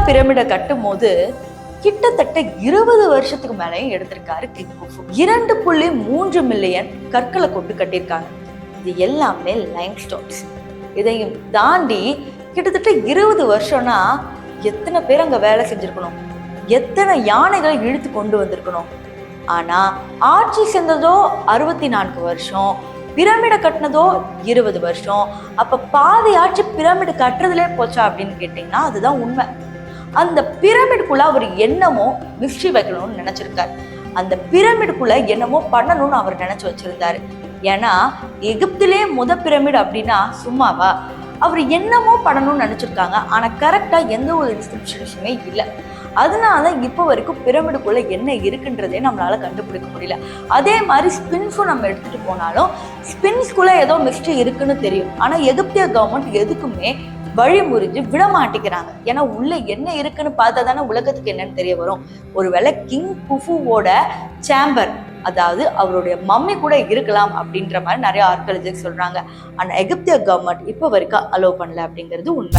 பிரமிடை கட்டும் போது கிட்டத்தட்ட 20 வருஷத்துக்கு மேலேயும் எடுத்திருக்காரு கிங் குஃபு. 2.3 மில்லியன் கற்களை கொண்டு கட்டியிருக்காங்க. இது எல்லாமே லைம் ஸ்டோன்ஸ். இதையும் தாண்டி கிட்டத்தட்ட 20 வருஷம்னா எத்தனை பேர் அங்க வேலை செஞ்சிருக்கணும், எத்தனை யானைகளை இழுத்து கொண்டு வந்திருக்கணும். ஆனா ஆட்சி செஞ்சதோ 64 வருஷம், பிரமிடை கட்டினதோ 20 வருஷம். அப்ப பாதி ஆட்சி பிரமிடு கட்டுறதுலே போச்சா அப்படின்னு கேட்டீங்கன்னா அதுதான் உண்மை. அந்த பிரமிடுக்குள்ள அவர் என்னமோ மிஸ்ட்ரி வைக்கணும்னு நினைச்சிருக்காரு. அந்த பிரமிடுக்குள்ள என்னமோ பண்ணணும்னு அவர் நினைச்சு வச்சிருந்தாரு. ஏன்னா எகிப்திலே பிரமிடு அப்படின்னா சும்மாவா, அவர் என்னமோ பண்ணணும்னு நினைச்சிருக்காங்க. ஆனா கரெக்டா எந்த ஒரு இன்ஸ்டிடியூஷனுமே இல்லை. அதனால இப்போ வரைக்கும் பிரமிடுக்குள்ள என்ன இருக்குன்றதே நம்மளால கண்டுபிடிக்க முடியல. அதே மாதிரி ஸ்பின்ஸும் நம்ம எடுத்துட்டு போனாலும் ஸ்பின்ஸ்குள்ள ஏதோ மிஸ்ட்ரி இருக்குன்னு தெரியும். ஆனா எகிப்திய கவர்மெண்ட் எதுக்குமே வழி முறிஞ்சு விட மாட்டேங்கிறாங்க. ஏன்னா உள்ள என்ன இருக்குன்னு பார்த்தா தானே உலகத்துக்கு என்னன்னு தெரிய வரும். ஒருவேளை கிங் குஃபுவோட சேம்பர், அதாவது அவருடைய மம்மி கூட இருக்கலாம் அப்படின்ற மாதிரி நிறைய ஆர்கியாலஜிஸ்ட் சொல்றாங்க. ஆனா எகிப்திய கவர்மெண்ட் இப்போ வரைக்கும் அலோவ் பண்ணல அப்படிங்கிறது உண்மை.